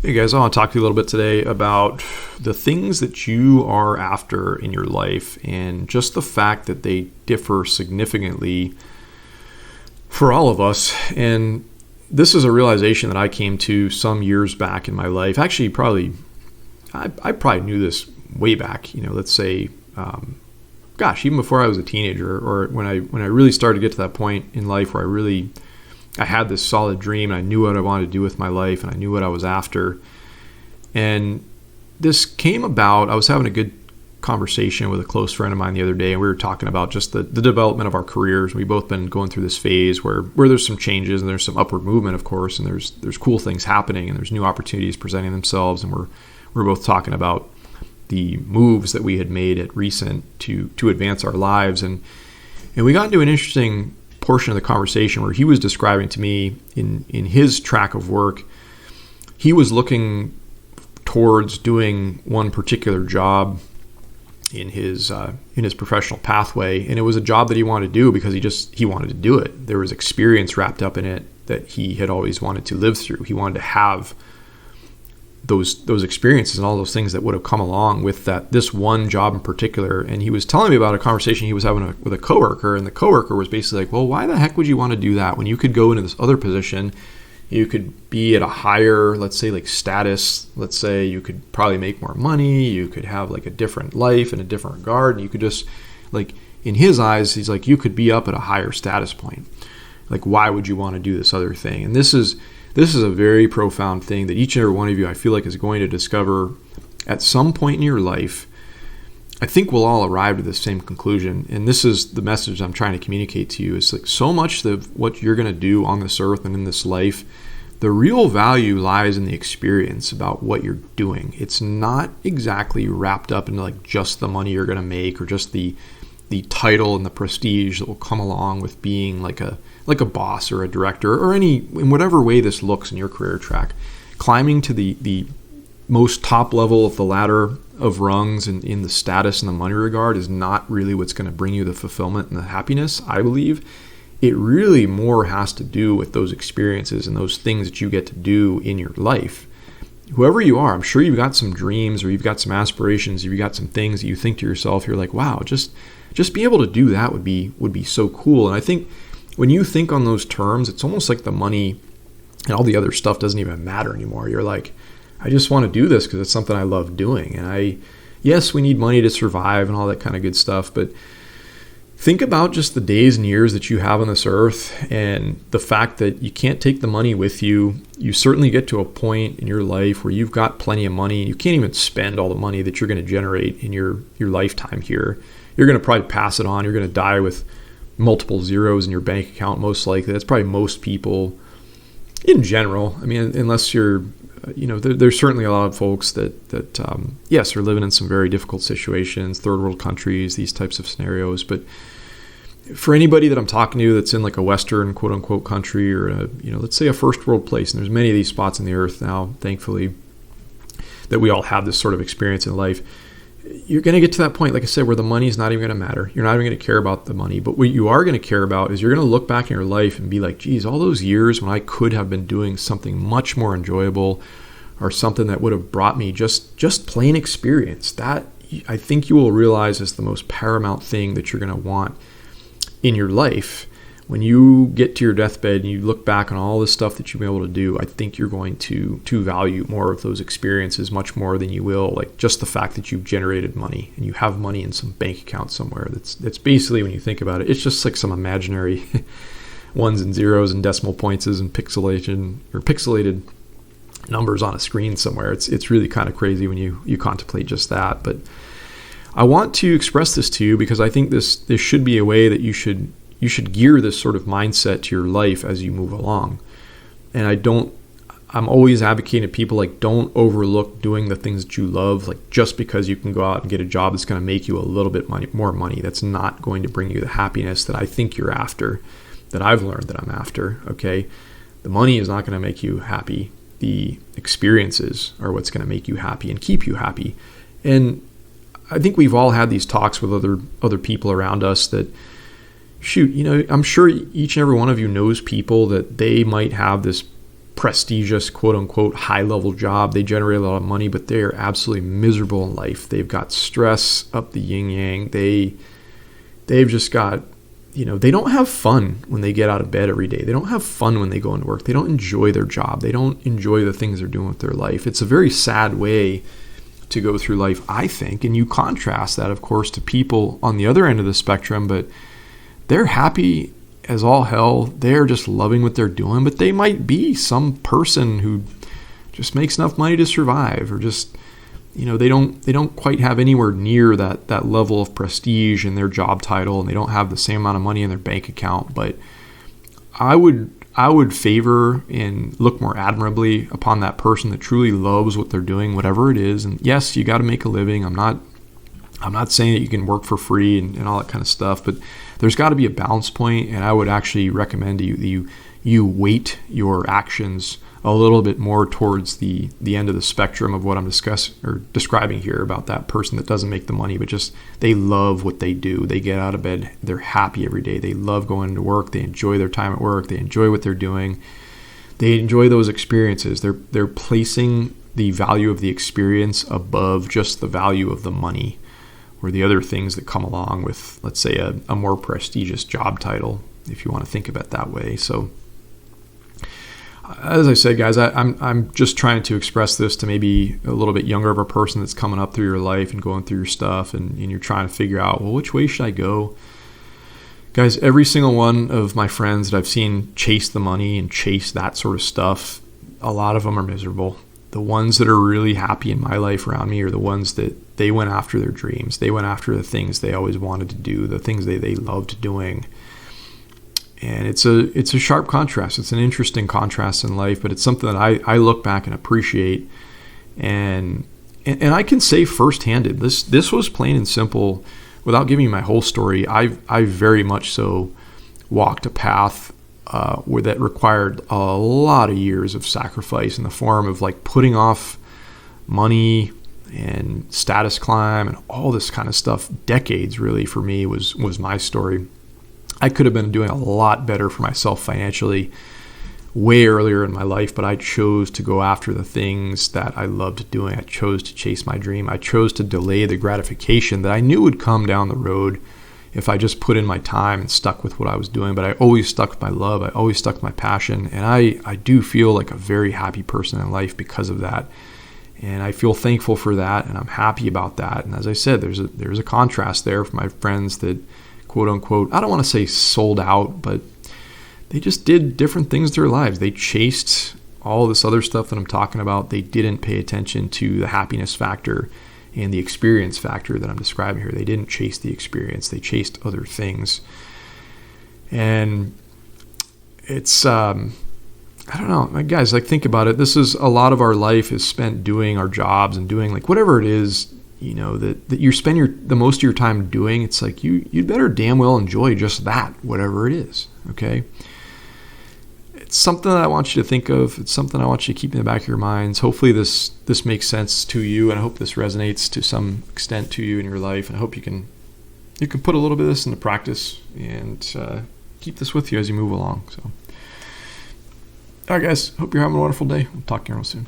Hey guys, I want to talk to you a little bit today about the things that you are after in your life and just the fact that they differ significantly for all of us. And this is a realization that I came to some years back in my life. Actually, I probably knew this way back, let's say, even before I was a teenager, or when I really started to get to that point in life where I had this solid dream and I knew what I wanted to do with my life and I knew what I was after. And this came about, I was having a good conversation with a close friend of mine the other day, and we were talking about just the development of our careers. We've both been going through this phase where there's some changes and there's some upward movement, of course, and there's cool things happening and there's new opportunities presenting themselves. And we're both talking about the moves that we had made at Recent to advance our lives. And we got into an interesting portion of the conversation where he was describing to me in his track of work, he was looking towards doing one particular job in his professional pathway, and it was a job that he wanted to do because he wanted to do it. There was experience wrapped up in it that he had always wanted to live through. He wanted to have those experiences and all those things that would have come along with this one job in particular. And he was telling me about a conversation he was having with a coworker, and the coworker was basically like, well, why the heck would you want to do that when you could go into this other position? You could be at a higher, let's say, like status. Let's say you could probably make more money. You could have like a different life in a different regard. And you could just, like, in his eyes, he's like, you could be up at a higher status point. Like, why would you want to do this other thing? And this is a very profound thing that each and every one of you, I feel like, is going to discover at some point in your life. I think we'll all arrive to the same conclusion. And this is the message I'm trying to communicate to you. It's like so much of what you're going to do on this earth and in this life, the real value lies in the experience about what you're doing. It's not exactly wrapped up into like just the money you're going to make or just the title and the prestige that will come along with being like a boss or a director or in whatever way this looks in your career track. Climbing to the most top level of the ladder of rungs and in the status and the money regard is not really what's going to bring you the fulfillment and the happiness, I believe. It really more has to do with those experiences and those things that you get to do in your life. Whoever you are, I'm sure you've got some dreams or you've got some aspirations, you've got some things that you think to yourself, you're like, wow, just be able to do that would be so cool. And I think when you think on those terms, it's almost like the money and all the other stuff doesn't even matter anymore. You're like, I just want to do this because it's something I love doing. And yes, we need money to survive and all that kind of good stuff, but think about just the days and years that you have on this earth and the fact that you can't take the money with you. You certainly get to a point in your life where you've got plenty of money. You can't even spend all the money that you're going to generate in your lifetime here. You're going to probably pass it on. You're going to die with multiple zeros in your bank account, most likely. That's probably most people in general. I mean, unless you're, there's certainly a lot of folks that yes, are living in some very difficult situations, third world countries, these types of scenarios. But for anybody that I'm talking to that's in like a Western quote unquote country or let's say a first world place, and there's many of these spots on the earth now, thankfully, that we all have this sort of experience in life. You're going to get to that point, like I said, where the money is not even going to matter. You're not even going to care about the money. But what you are going to care about is you're going to look back in your life and be like, geez, all those years when I could have been doing something much more enjoyable or something that would have brought me just plain experience. That, I think you will realize, is the most paramount thing that you're going to want in your life. When you get to your deathbed and you look back on all the stuff that you've been able to do, I think you're going to value more of those experiences much more than you will like just the fact that you've generated money and you have money in some bank account somewhere. That's basically, when you think about it, it's just like some imaginary ones and zeros and decimal points and pixelated numbers on a screen somewhere. It's really kind of crazy when you contemplate just that. But I want to express this to you because I think this should be a way that you should gear this sort of mindset to your life as you move along. And I'm always advocating to people, like, don't overlook doing the things that you love, like just because you can go out and get a job that's going to make you a little bit more money. That's not going to bring you the happiness that I think you're after, that I've learned that I'm after. Okay. The money is not going to make you happy. The experiences are what's going to make you happy and keep you happy. And I think we've all had these talks with other people around us that, shoot, I'm sure each and every one of you knows people that they might have this prestigious, quote unquote, high level job. They generate a lot of money, but they're absolutely miserable in life. They've got stress up the yin yang. They've just got, they don't have fun when they get out of bed every day. They don't have fun when they go into work. They don't enjoy their job. They don't enjoy the things they're doing with their life. It's a very sad way to go through life, I think. And you contrast that, of course, to people on the other end of the spectrum, but they're happy as all hell. They're just loving what they're doing, but they might be some person who just makes enough money to survive, or just, they don't quite have anywhere near that level of prestige in their job title, and they don't have the same amount of money in their bank account. But I would favor and look more admirably upon that person that truly loves what they're doing, whatever it is. And yes, you got to make a living. I'm not saying that you can work for free and all that kind of stuff, but there's got to be a balance point, and I would actually recommend to you that you weight your actions a little bit more towards the end of the spectrum of what I'm describing here about that person that doesn't make the money, but just they love what they do. They get out of bed, they're happy every day. They love going to work. They enjoy their time at work. They enjoy what they're doing. They enjoy those experiences. They're placing the value of the experience above just the value of the money or the other things that come along with, let's say, a more prestigious job title, if you want to think of it that way. So, as I said, guys, I'm just trying to express this to maybe a little bit younger of a person that's coming up through your life and going through your stuff, and you're trying to figure out, well, which way should I go? Guys, every single one of my friends that I've seen chase the money and chase that sort of stuff, a lot of them are miserable. The ones that are really happy in my life around me are the ones that they went after their dreams. They went after the things they always wanted to do, the things they loved doing. And it's a sharp contrast. It's an interesting contrast in life, but it's something that I look back and appreciate. And I can say firsthand, this was plain and simple. Without giving you my whole story, I very much so walked a path where that required a lot of years of sacrifice in the form of like putting off money and status climb and all this kind of stuff. Decades really for me was my story. I could have been doing a lot better for myself financially way earlier in my life, but I chose to go after the things that I loved doing. I chose to chase my dream. I chose to delay the gratification that I knew would come down the road if I just put in my time and stuck with what I was doing. But I always stuck with my love. I always stuck with my passion. And I do feel like a very happy person in life because of that. And I feel thankful for that, and I'm happy about that. And as I said, there's a contrast there for my friends that, quote unquote, I don't want to say sold out, but they just did different things in their lives. They chased all this other stuff that I'm talking about. They didn't pay attention to the happiness factor and the experience factor that I'm describing here. They didn't chase the experience. They chased other things. And it's, I don't know, guys, like think about it. This is a lot of our life is spent doing our jobs and doing like whatever it is, that you spend the most of your time doing. It's like you'd better damn well enjoy just that, whatever it is. Okay. It's something that I want you to think of. It's something I want you to keep in the back of your minds. Hopefully this makes sense to you, and I hope this resonates to some extent to you in your life. And I hope you can put a little bit of this into practice and keep this with you as you move along. So, all right, guys, hope you're having a wonderful day. We'll talk to you real soon.